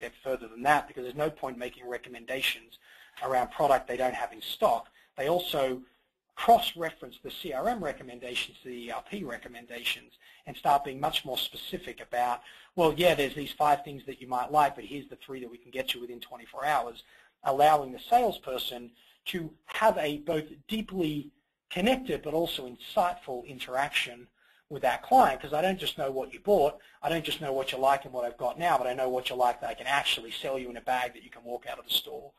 step further than that, because there's no point making recommendations around product they don't have in stock. They also cross-reference the CRM recommendations to the ERP recommendations and start being much more specific about, well, yeah, there's these 5 things that you might like, but here's the 3 that we can get you within 24 hours, allowing the salesperson to have a both deeply connected but also insightful interaction with that client, because I don't just know what you bought, I don't just know what you like and what I've got now, but I know what you like that I can actually sell you in a bag that you can walk out of the store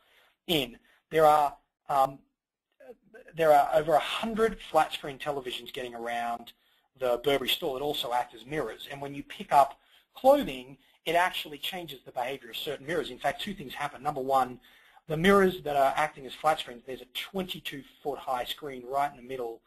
in. There are over 100 flat screen televisions getting around the Burberry store that also act as mirrors, and when you pick up clothing, it actually changes the behavior of certain mirrors. In fact, 2 things happen. Number one, the mirrors that are acting as flat screens, there's a 22-foot high screen right in the middle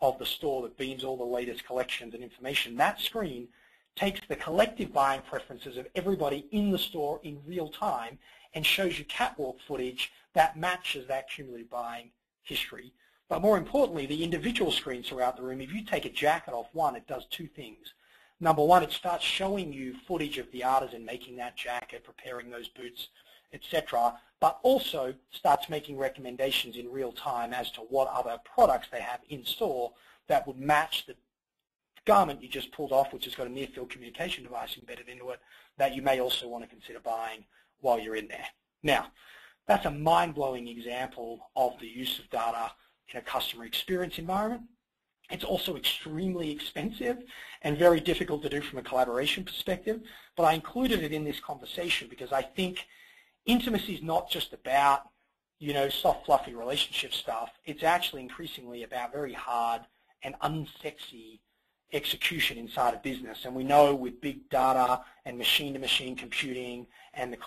of the store that beams all the latest collections and information. That screen takes the collective buying preferences of everybody in the store in real time and shows you catwalk footage that matches that cumulative buying history. But more importantly, the individual screens throughout the room, if you take a jacket off one, it does 2 things. Number one, it starts showing you footage of the artisan making that jacket, preparing those boots, etc., but also starts making recommendations in real time as to what other products they have in store that would match the garment you just pulled off, which has got a near-field communication device embedded into it, that you may also want to consider buying while you're in there. Now, that's a mind-blowing example of the use of data in a customer experience environment. It's also extremely expensive and very difficult to do from a collaboration perspective, but I included it in this conversation because I think intimacy is not just about, soft, fluffy relationship stuff. It's actually increasingly about very hard and unsexy execution inside a business. And we know with big data and machine-to-machine computing and the